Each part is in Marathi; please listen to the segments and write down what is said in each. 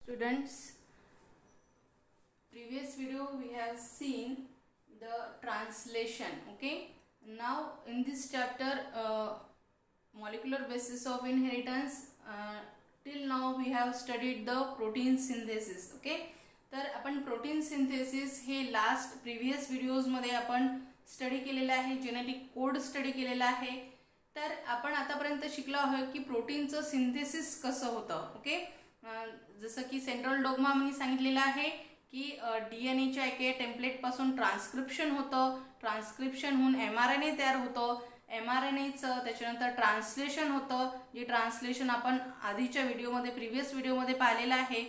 Students, previous video we have seen the translation. Okay, now in this chapter molecular basis of inheritance, till now we have studied the protein synthesis. Okay, तर आपण प्रोटीन सिंथेसिस हे लास्ट प्रीवियस व्हिडिओजमध्ये आपण स्टडी केलेलं आहे, जेनेटिक कोड स्टडी केलेला आहे. तर आपण आतापर्यंत शिकलो आहोत की प्रोटीनचं सिंथेसिस कसं होतं. ओके, जसं की सेंट्रल डॉग्मा मी सांगितलेलं आहे की DNA एके टेम्पलेटपासून ट्रान्स्क्रिप्शन होतं, ट्रान्स्क्रिप्शन होऊन mRNA तयार होतं, mRNAचं त्याच्यानंतर ट्रान्सलेशन होतं, जे ट्रान्सलेशन आपण आधीच्या व्हिडिओमध्ये प्रीवियस व्हिडिओमध्ये पाहिलेलं आहे.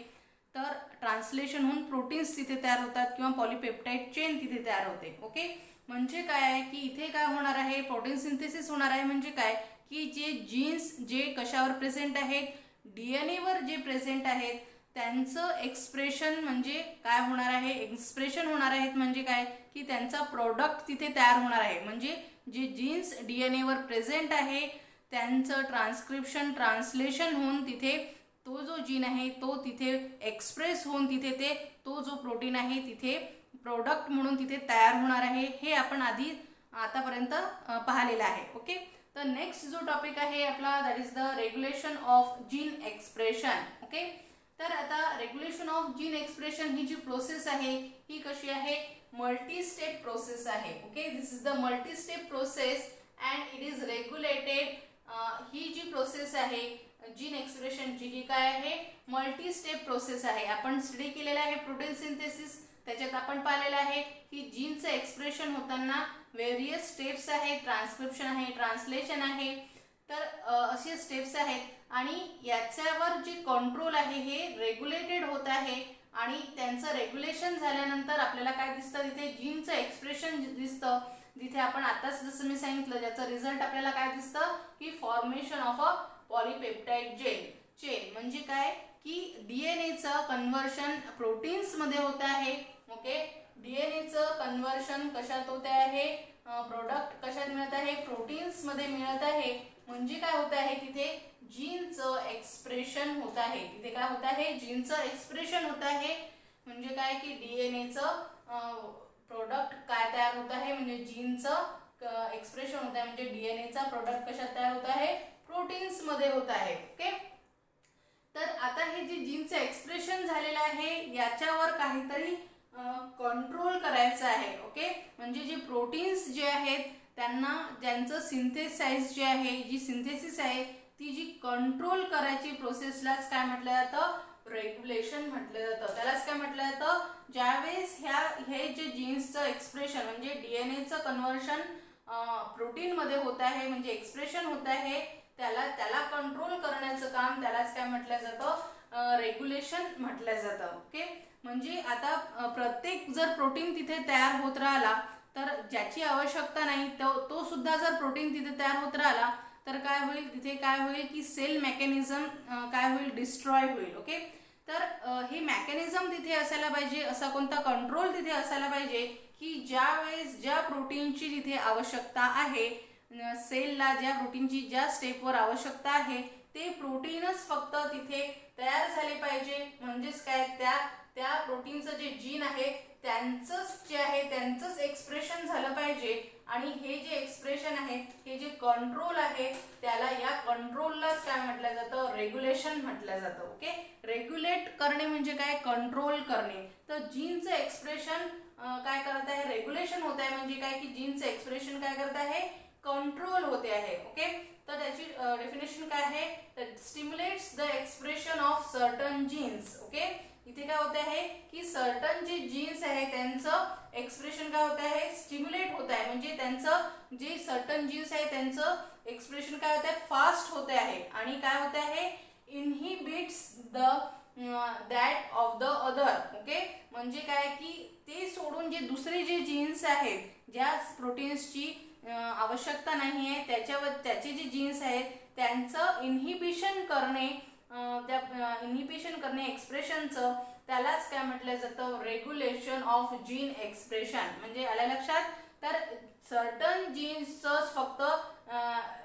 तर ट्रान्सलेशन होऊन प्रोटीन्स तिथे तयार होतात किंवा पॉलिपेप्टाइड चेन तिथे तयार होते. ओके, म्हणजे काय आहे की इथे काय होणार आहे, प्रोटीन सिंथेसिस होणार आहे. म्हणजे काय की जे जीन्स जे कशावर प्रेझेंट आहेत, DNA जे प्रेझेंट आहेत त्यांचं एक्सप्रेशन म्हणजे काय होणार आहे, एक्सप्रेशन होणार आहेत. म्हणजे काय की त्यांचा प्रोडक्ट तिथे तयार होणार आहे. म्हणजे जे जीन्स DNA प्रेझेंट आहे त्यांचं ट्रान्स्क्रिप्शन ट्रान्सलेशन होऊन तिथे तो जो जीन आहे तो तिथे एक्सप्रेस होऊन तिथे ते तो जो प्रोटीन आहे तिथे प्रोडक्ट म्हणून तिथे तयार होणार आहे. हे आपण आतापर्यंत पाहिलेलं आहे. ओके, तर नेक्स्ट जो टॉपिक आहे आपला that is the regulation of gene expression. Okay, तर आता रेग्युलेशन ऑफ जीन एक्सप्रेशन ही जी प्रोसेस आहे ही कशी आहे, मल्टी स्टेप प्रोसेस आहे. Okay, this is the multi step process and it is regulated. ही जी प्रोसेस आहे जीन एक्सप्रेशनची ही काय आहे, मल्टी स्टेप प्रोसेस आहे. आपण स्टडी केलेला आहे प्रोटीन सिंथेसिस, त्याच्यात आपण पाहिलेलं आहे की जीनचं एक्सप्रेशन होताना वेरियस स्टेप्स आहेत, ट्रान्सक्रिप्शन आहे, ट्रान्सलेशन आहे. तर असे स्टेप्स आहेत आणि याच्यावर जे कंट्रोल आहे हे रेग्युलेटेड होत आहे आणि त्यांचं रेग्युलेशन झाल्यानंतर आपल्याला काय दिसतं, तिथे जीनचं एक्सप्रेशन दिसतं. तिथे आपण आताच जसं मी सांगितलं ज्याचा रिझल्ट आपल्याला काय दिसतं की formation of a polypeptide chain. म्हणजे काय की डीएनएचं कन्व्हर्शन प्रोटीन्स मध्ये होत आहे. ओके, डीएनएचं कन्व्हर्शन कशात होत आहे, प्रोडक्ट कशात मिळत आहे, प्रोटीन्स मध्ये मिळत आहे. म्हणजे काय होत आहे, तिथे जीनचं एक्सप्रेशन होत आहे. तिथे काय होत आहे, जीनचं एक्सप्रेशन होत आहे. म्हणजे काय की डीएनएचं प्रोडक्ट काय तयार होत आहे, म्हणजे जीनचं एक्सप्रेशन होत आहे. म्हणजे डीएनएचा प्रोडक्ट कशात तयार होत आहे, प्रोटीन्स मध्ये होत आहे. ओके, तर आता हे जे जीनचं एक्सप्रेशन झालेलं आहे याच्यावर काहीतरी कंट्रोल करायचं आहे. ओके, म्हणजे जे प्रोटीन्स जे आहेत त्यांना ज्यांचं सिंथेसाइज जे आहे, जी सिंथेसिस आहे ती जी कंट्रोल करायची प्रोसेसलाच काय म्हटलं जातं, रेग्युलेशन म्हटलं जातं. त्यालाच काय म्हटलं जातं, ज्यावेळेस हे जे जीन्सचं एक्सप्रेशन म्हणजे डीएनएचं कन्व्हर्शन प्रोटीन मध्ये होत आहे, म्हणजे एक्सप्रेशन होत आहे, त्याला कंट्रोल करण्याचं काम त्यालाच काय म्हटलं जातं, रेग्युलेशन म्हटलं जातं. ओके, म्हणजे आता प्रत्येक जर प्रोटीन तिथे तयार होत राहिला तर ज्याची आवश्यकता नाही तो सुद्धा जर प्रोटीन तिथे तयार होत राहिला तर काय होईल, तिथे काय होईल की सेल मेकॅनिझम काय होईल, डिस्ट्रॉय होईल. ओके, तर हे मेकॅनिझम तिथे असायला पाहिजे, असा कोणता कंट्रोल तिथे असायला पाहिजे की ज्यावेळेस ज्या प्रोटीनची जिथे आवश्यकता आहे, सेलला ज्या प्रोटीनची ज्या स्टेपवर आवश्यकता आहे ते प्रोटीनच फक्त तिथे तयार झाले पाहिजे. म्हणजेच काय, त्या प्रोटीनचं जे जीन आहे त्यांचंच जे आहे त्यांचंच एक्सप्रेशन झालं पाहिजे. आणि हे जे एक्सप्रेशन आहे, हे जे कंट्रोल आहे त्याला, या कंट्रोललाच काय म्हटलं जातं, रेग्युलेशन म्हटलं जातं. ओके, रेग्युलेट करणे म्हणजे काय, कंट्रोल करणे. तर जीनचं एक्सप्रेशन काय करत आहे, रेग्युलेशन होत आहे. म्हणजे काय की जीनचं एक्सप्रेशन काय करत आहे, कंट्रोल होते आहे. ओके, तर त्याची डेफिनेशन काय आहे, stimulates the expression of certain genes. Okay, इथे काय होत आहे की सर्टन जे जीन्स आहे त्यांचं एक्सप्रेशन काय होत आहे, स्टिम्युलेट होत आहे. म्हणजे त्यांचं जे सर्टन जीन्स आहे त्यांचं एक्सप्रेशन काय होत आहे, फास्ट होते आहे. आणि काय होत आहे, inhibits the that of the other. Okay, म्हणजे काय की ते सोडून जे दुसरे जे जीन्स आहेत, ज्या प्रोटीन्सची आवश्यकता नाही आहे त्याचे जे जीन्स आहेत त्यांचं इनहिबिशन करणे, त्या इनहिबिशन करणे एक्सप्रेशनचं, त्यालाच काय म्हटलं जातं, रेग्युलेशन ऑफ जीन एक्सप्रेशन. म्हणजे आल्या लक्षात. तर सर्टन जीन्सचं फक्त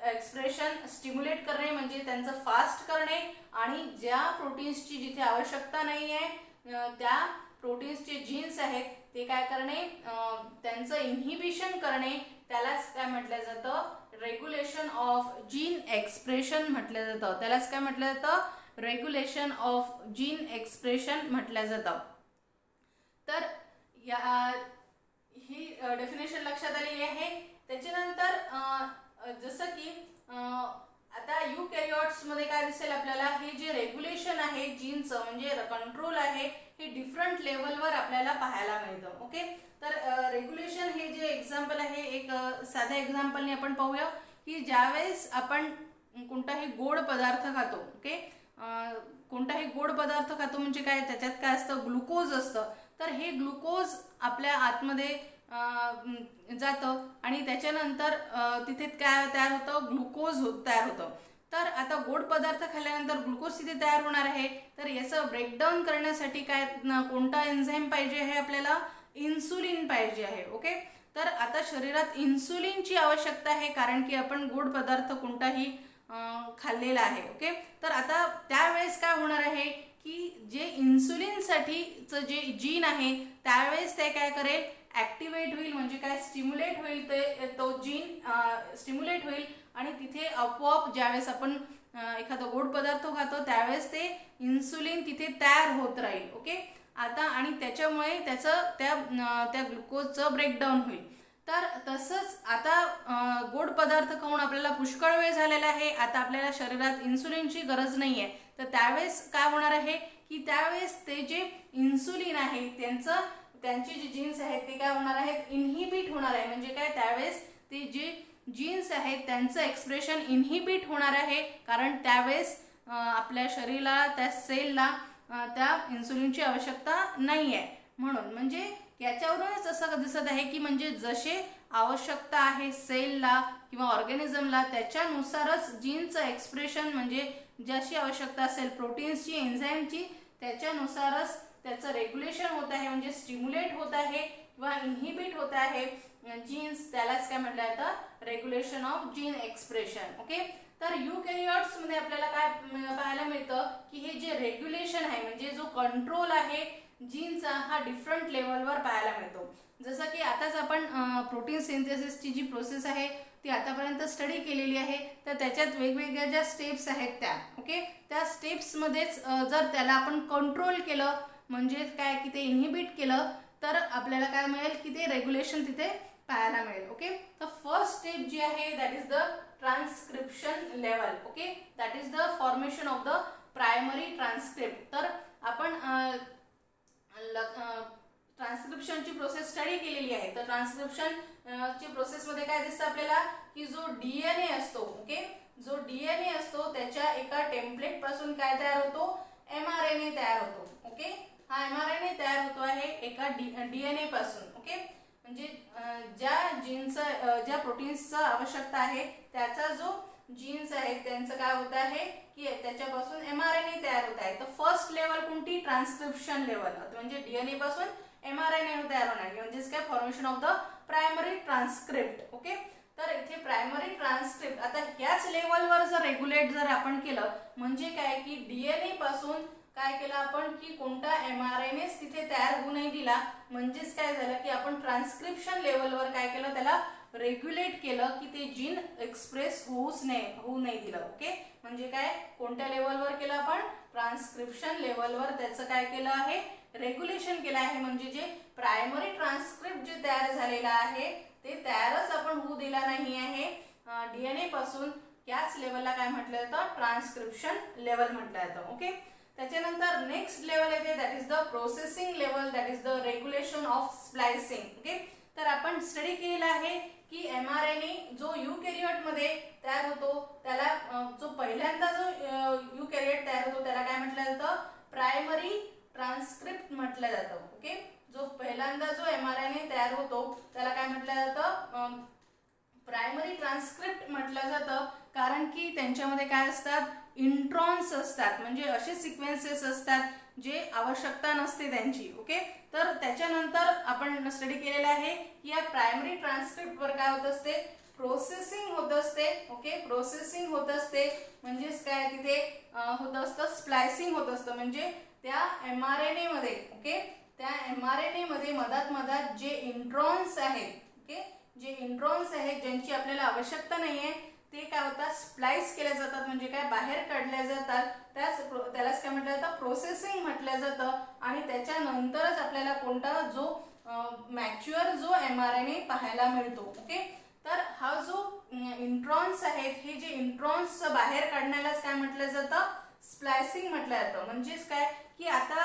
एक्सप्रेशन स्टिम्युलेट करणे म्हणजे त्यांचं फास्ट करणे आणि ज्या प्रोटीन्सची जिथे आवश्यकता नाही आहे त्या प्रोटीन्सचे जीन्स आहेत ते काय करणे त्यांचं इन्हिबिशन करणे त्यालाच काय म्हटलं जातं रेग्युलेशन ऑफ जीन एक्सप्रेशन म्हटलं जातं. त्यालाच काय म्हटलं जातं रेग्युलेशन ऑफ जीन एक्सप्रेशन म्हटलं जातं. तर या ही डेफिनेशन लक्षात आलेली आहे. त्याच्यानंतर जसं की आता युकॅरियोट्स मध्ये काय दिसेल आपल्याला हे जे रेग्युलेशन आहे जीनचं म्हणजे कंट्रोल आहे हे डिफरंट लेवलवर आपल्याला पाहायला मिळतं. ओके, तर रेग्युलेशन हे जे एक्झाम्पल आहे एक साध्या एक्झाम्पलने आपण पाहूया की ज्यावेळेस आपण कोणताही गोड पदार्थ खातो. ओके, कोणताही गोड पदार्थ खातो म्हणजे काय त्याच्यात काय असतं ग्लुकोज असतं. तर हे ग्लुकोज आपल्या आतमध्ये जातं आणि त्याच्यानंतर तिथे काय तयार होतं ग्लुकोज तयार होतं. तर आता गोड पदार्थ खाल्ल्यानंतर ग्लुकोज तिथे तयार होणार आहे. तर याचं ब्रेकडाऊन करण्यासाठी काय कोणता एन्झाईम पाहिजे आहे आपल्याला इन्सुलिन पाहिजे आहे. ओके, तर आता शरीरात इन्सुलिनची आवश्यकता आहे कारण की आपण गोड पदार्थ कोणताही खाल्लेला आहे. ओके, तर आता त्यावेळेस काय होणार आहे की जे इन्सुलिनसाठीचं जे जीन आहे त्यावेळेस ते काय करेल ॲक्टिवेट होईल म्हणजे काय स्टिम्युलेट होईल ते तो जीन स्टिम्युलेट होईल आणि तिथे आपोआप ज्यावेळेस आपण एखादा गोड पदार्थ खातो त्यावेळेस ते इन्सुलिन तिथे तयार होत राहील. ओके, आता आणि त्याच्यामुळे त्याचं त्या ग्लुकोजचं ब्रेकडाऊन होईल. तर तसंच आता गोड पदार्थ खाऊन आपल्याला पुष्कळ वेळ झालेला आहे. आता आपल्याला शरीरात इन्सुलिनची गरज नाही आहे. तर त्यावेळेस काय होणार आहे की त्यावेळेस ते जे इन्सुलिन आहे त्यांचे जे जीन्स आहेत ते काय होणार आहेत इनहिबिट होणार आहे. म्हणजे काय त्यावेळेस ते जे जीन्स आहेत त्यांचं एक्सप्रेशन इनहिबिट होणार आहे कारण त्यावेळेस आपल्या शरीराला त्या सेलला त्या इन्सुलिनची आवश्यकता नाही आहे. म्हणून म्हणजे याच्यावरूनच असं दिसत आहे की म्हणजे जसे आवश्यकता आहे सेलला किंवा ऑर्गॅनिझमला त्याच्यानुसारच जीनचं एक्सप्रेशन म्हणजे जशी आवश्यकता असेल प्रोटीन्सची एन्झाईमची त्याच्यानुसारच त्याचं रेग्युलेशन होत आहे म्हणजे स्टिम्युलेट होत आहे किंवा इनहिबिट होत आहे जीन्स. त्यालाच काय म्हटलं जातं regulation of gene expression. Okay, तर युकॅरियोट्स मध्ये आपल्याला काय पाहायला मिळतं की हे जे रेग्युलेशन आहे म्हणजे जो कंट्रोल आहे जीनचा हा डिफरंट लेवलवर पाहायला मिळतो. जसं की आताच आपण प्रोटीन सिंथेसिसची जी प्रोसेस आहे ती आतापर्यंत स्टडी केलेली आहे. तर त्याच्यात वेगवेगळ्या ज्या स्टेप्स आहेत त्या ओके त्या स्टेप्समध्येच जर त्याला आपण कंट्रोल केलं म्हणजे काय की ते इनहिबिट केलं तर आपल्याला काय मिळेल की ते रेग्युलेशन तिथे पाहायला मिळेल. ओके, तर फर्स्ट स्टेप जी आहे that is the transcription level. Okay, that is the formation of the primary transcript. तर आपण ट्रान्सक्रिप्शनची प्रोसेस स्टडी केलेली आहे. तर ट्रान्सक्रिप्शन ची प्रोसेस मध्ये काय दिसतं आपल्याला की जो डीएनए असतो ओके जो डीएनए असतो त्याच्या एका टेम्पलेट पासून काय तयार होतो एमआरएनए तयार होतो. ओके, हा एमआरएनए तयार होतो आहे एका डीएनए पासून. ओके, म्हणजे ज्या जीनचं ज्या प्रोटीन्सचं आवश्यकता आहे त्याचा जो जीन्स आहेत त्यांचं काय होत आहे की त्याच्यापासून एमआरएनए तयार होत आहे. तर फर्स्ट लेवल कोणती ट्रान्सक्रिप्शन लेवल म्हणजे डीएनए पासून एमआरएनए तयार होणार म्हणजेच काय formation of the primary transcript. Okay, तर इथे प्रायमरी ट्रान्सक्रिप्ट आता ह्याच लेवलवर जर रेग्युलेट जर आपण केलं म्हणजे काय की डीएनए पासून काय केलं आपण की कोणता एमआरएनए तिथे तयार होऊ नाही दिला म्हणजेच काय झालं की आपण ट्रान्सक्रिप्शन लेवलवर काय केलं त्याला रेग्युलेट केलं की ते जीन एक्सप्रेस होऊ नाही दिलं. ओके, म्हणजे काय कोणत्या लेवलवर केलं आपण ट्रान्सक्रिप्शन लेवलवर त्याचं काय केलं आहे रेग्युलेशन केलं आहे. म्हणजे जे प्रायमरी ट्रान्सक्रिप्ट जे तयार झालेलं आहे ते तयारच आपण होऊ दिला नाही आहे डीएनए पासून. याच लेवलला काय म्हटलं जातं ट्रान्सक्रिप्शन लेवल म्हटलं जातं. ओके, त्याच्यानंतर नेक्स्ट लेवल येते that is the processing level that is the regulation of splicing. Okay, तर आपण स्टडी केलेला आहे की एमआरएनए जो युकॅरियोट मध्ये तयार होतो त्याला जो पहिल्यांदा जो युकॅरियोट तयार होतो त्याला काय म्हटलं जातं प्रायमरी ट्रान्सक्रिप्ट म्हटलं जातं. ओके, जो पहिल्यांदा जो एमआरएनए तयार होतो त्याला काय म्हटलं जातं प्रायमरी ट्रान्सक्रिप्ट म्हटलं जातं कारण की त्यांच्यामध्ये काय असतात इंट्रॉन्स असतात म्हणजे असे सिक्वेन्सेस असतात जे आवश्यकता नसते त्यांची. ओके, तर त्याच्यानंतर आपण स्टडी केलेला आहे की या प्रायमरी ट्रान्सक्रिप्टवर काय होत असते, प्रोसेसिंग होत असते. ओके, प्रोसेसिंग होत असते म्हणजेच काय, तिथे होत असतं स्प्लायसिंग होत असतं. म्हणजे त्या mRNA मध्ये, ओके, त्या mRNA मध्ये मधात जे इंट्रॉन्स आहेत, ओके, जे इंट्रॉन्स आहेत ज्यांची आपल्याला आवश्यकता नाहीये ते काय होतात, स्प्लाइस केले जातात. म्हणजे काय, बाहेर काढल्या जातात. त्यालाच काय म्हटलं जातं, प्रोसेसिंग म्हटलं जातं. आणि त्याच्यानंतरच आपल्याला कोणता जो मॅच्युअर जो mRNA पाहायला मिळतो. ओके, तर हा जो इंट्रॉन्स आहेत, हे जे इंट्रॉन्स बाहेर काढण्यालाच काय म्हटलं जातं, स्प्लायसिंग म्हटलं जातं. म्हणजेच काय की आता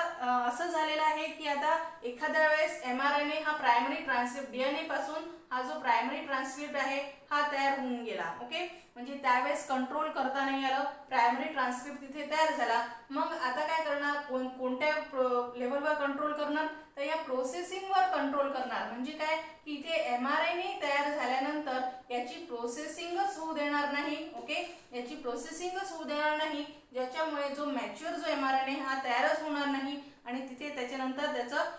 असं झालेलं आहे की आता एखाद्या वेळेस mRNA हा प्रायमरी ट्रान्सक्रिप्ट DNA पासून हा जो प्रायमरी ट्रान्सक्रिप्ट आहे हा तयार होऊन गेला. ओके, म्हणजे त्यावेळेस कंट्रोल करता नाही आलं, प्रायमरी ट्रान्सक्रिप्ट तिथे तयार झाला. मग आता काय करणार, कोणत्या लेवलवर कंट्रोल करणार, तर या प्रोसेसिंगवर कंट्रोल करणार. म्हणजे काय की इथे mRNA तयार झाल्यानंतर याची प्रोसेसिंगच होऊ देणार नाही. ओके, याची प्रोसेसिंगच होऊ देणार नाही, ज्याच्यामुळे जो मॅच्युअर जो mRNA हा तयारच होणार नाही आणि तिथे त्याच्यानंतर त्याचं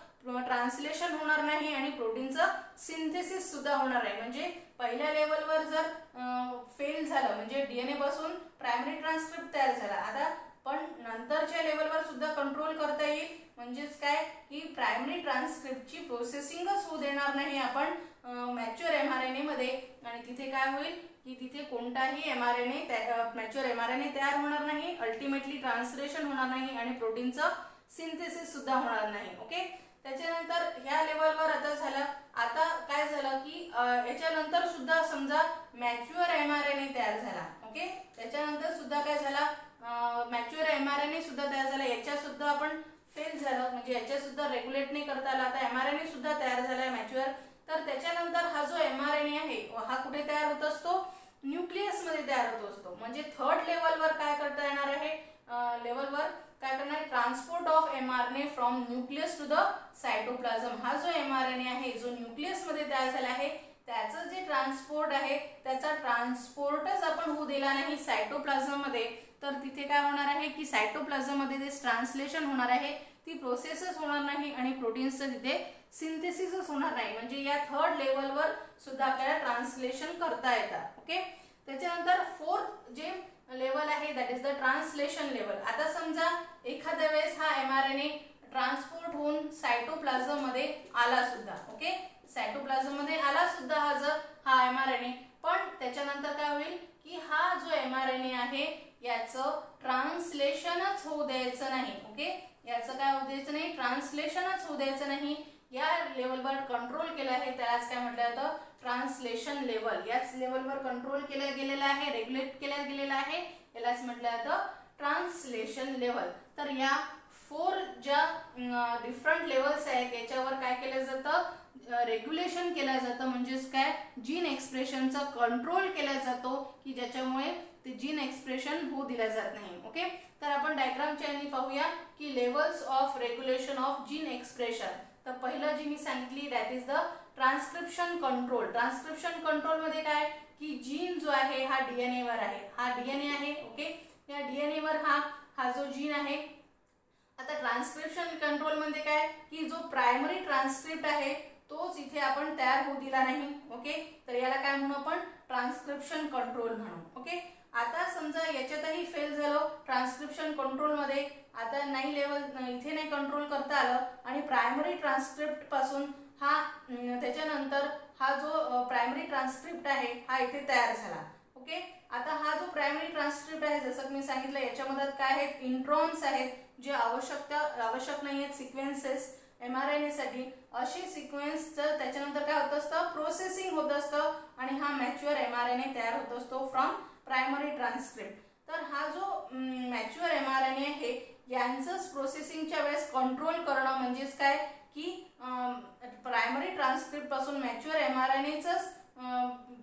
ट्रान्सलेशन होणार नाही आणि प्रोटीनचं सिंथेसिस सुद्धा होणार आहे. म्हणजे पहिल्या लेवलवर जर फेल झालं म्हणजे DNA पासून प्रायमरी ट्रान्सक्रिप्ट तयार झाला, आता पण नंतरच्या लेवलवर सुद्धा कंट्रोल करता येईल. म्हणजेच काय की प्रायमरी ट्रान्सक्रिप्टची प्रोसेसिंगच होऊ देणार नाही आपण मॅच्युअर mRNA मध्ये. आणि तिथे काय होईल की तिथे कोणताही मॅच्युअर mRNA तयार होणार नाही, अल्टिमेटली ट्रान्सलेशन होणार नाही आणि प्रोटीनचं सिंथेसिस सुद्धा होणार नाही. ओके, त्याच्यानंतर ह्या लेवलवर आता झालं. आता काय झालं की याच्यानंतर सुद्धा समजा मॅच्युअर mRNA तयार झाला. ओके, त्याच्यानंतर सुद्धा काय झाला, मॅच्युअर mRNA सुद्धा तयार झाला, याच्या सुद्धा आपण फेल झालं. म्हणजे याच्या सुद्धा रेग्युलेट नाही करता आला. आता mRNA सुद्धा तयार झालाय मॅच्युअर. तर त्याच्यानंतर हा जो mRNA आहे हा कुठे तयार होत असतो, न्यूक्लियस मध्ये तयार होत असतो. म्हणजे थर्ड लेवलवर काय करता येणार आहे, लेवलवर काय करणार, transport of mRNA from nucleus to the cytoplasm. हा जो mRNA आहे जो न्यूक्लियस मध्ये तयार झाला आहे त्याचं जे ट्रान्सपोर्ट आहे त्याचा ट्रान्सपोर्टच आपण होऊ दिला नाही सायटोप्लाझम मध्ये, तर तिथे काय होणार आहे की सायटोप्लाझम मध्ये जे ट्रान्सलेशन होणार आहे ती प्रोसेसच होणार नाही आणि प्रोटीन्सचं तिथे सिंथेसिसच होणार नाही. म्हणजे या थर्ड लेवलवर सुद्धा आपल्याला ट्रान्सलेशन करता येतात. ओके, त्याच्यानंतर फोर्थ जे लेवल आहे that is the translation level. आता समजा एखाद्या वेळेस हा mRNA ट्रान्सपोर्ट होऊन सायटोप्लाझम मध्ये आला सुद्धा. ओके, सायटोप्लाझम मध्ये आला सुद्धा हा mRNA, पण त्याच्यानंतर काय होईल की हा जो mRNA आहे याचं ट्रान्सलेशनच होऊ द्यायचं नाही. ओके, याचं काय होऊ द्यायचं नाही, ट्रान्सलेशनच होऊ द्यायचं नाही. या लेवलवर कंट्रोल केलं आहे त्यालाच काय म्हटलं जातं, ट्रान्सलेशन लेवल. याच लेवलवर कंट्रोल केलं गेलेलं आहे, रेग्युलेट केलं गेलेलं आहे, यालाच म्हटलं जातं ट्रान्सलेशन लेवल. तर या 4 ज्या डिफरंट लेवल्स आहेत याच्यावर काय केलं जातं, रेग्युलेशन केलं जातं. म्हणजेच काय, जीन एक्सप्रेशनचा कंट्रोल केला जातो की ज्याच्यामुळे ते जीन एक्सप्रेशन होऊ दिलं जात नाही. ओके, तर आपण डायग्रामच्या यांनी पाहूया की levels of regulation of gene expression. तर पहिलं जी मी सांगितली that is the transcription control. Transcription control मध्ये काय की जीन जो आहे हा DNA वर आहे, हा DNA आहे. ओके, या DNA वर हा जो जीन आहे. आता ट्रान्सक्रिप्शन कंट्रोल मध्ये काय की जो प्रायमरी ट्रान्सक्रिप्ट आहे तोच इथे आपण तयार होऊ दिला नाही. ओके, तर याला काय म्हणू आपण, ट्रान्सक्रिप्शन कंट्रोल म्हणू. ओके, आता समजा याच्यातही फेल झालो ट्रान्सक्रिप्शन कंट्रोल मध्ये, आता नाही लेवल इथे नाही कंट्रोल करता आलं आणि प्रायमरी ट्रान्सक्रिप्ट पासून हा त्याच्यानंतर हा जो प्रायमरी ट्रान्सक्रिप्ट आहे हा इथे तयार झाला. ओके, आता हा जो प्रायमरी ट्रान्सक्रिप्ट आहे जसं मी सांगितलं याच्यामध्ये काय आहेत, इंट्रॉन्स आहेत जे आवश्यक नाही आहेत सिक्वेन्सेस mRNA साठी. अशी सिक्वेन्सचं त्याच्यानंतर काय होत असतं, प्रोसेसिंग होत असतं आणि हा मॅच्युअर mRNA तयार होत असतो फ्रॉम प्रायमरी ट्रान्सक्रिप्ट. तर हा जो मॅच्युअर mRNA आहे यांचंच प्रोसेसिंगच्या वेळेस कंट्रोल करणं म्हणजेच काय की प्रायमरी ट्रान्सक्रिप्ट पासून मॅच्युअर mRNAचंच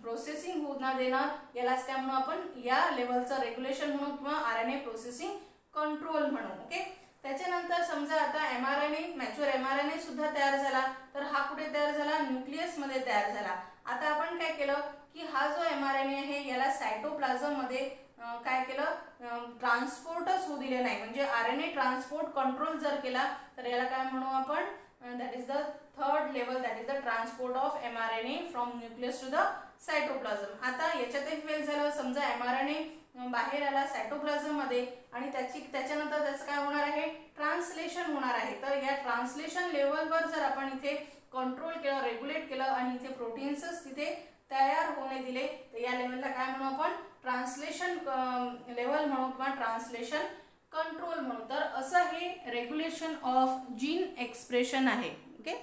प्रोसेसिंग होऊ न देणं, यालाच काय म्हणू आपण, या लेवलचं रेग्युलेशन म्हणू किंवा RNA प्रोसेसिंग कंट्रोल म्हणू. ओके, त्याच्यानंतर समजा आता मॅच्युअर mRNA सुद्धा तयार झाला, तर हा कुठे तयार झाला, न्यूक्लियस मध्ये तयार झाला. आता आपण काय केलं की हा जो mRNA आहे याला सायटोप्लाझम मध्ये काय केलं, ट्रान्सपोर्टच होऊ दिले नाही, म्हणजे RNA ट्रान्सपोर्ट कंट्रोल जर केला तर याला काय म्हणू आपण, that is the third level, that is the transport of mRNA from nucleus to the cytoplasm. आता याच्यातही फेल झालं, समजा mRNA बाहेर आला सायटोप्लाझम मध्ये आणि त्याच्यानंतर त्याचं काय होणार आहे, ट्रान्सलेशन होणार आहे. तर या ट्रान्सलेशन लेवलवर जर आपण इथे कंट्रोल केलं, रेग्युलेट केलं आणि इथे प्रोटीन्सच तिथे तयार होणे दिले तर या लेवलला काय म्हणू आपण, ट्रान्सलेशन लेवल म्हणू किंवा ट्रान्सलेशन कंट्रोल म्हणू. तर असं हे रेग्युलेशन ऑफ जीन एक्सप्रेशन आहे. ओके.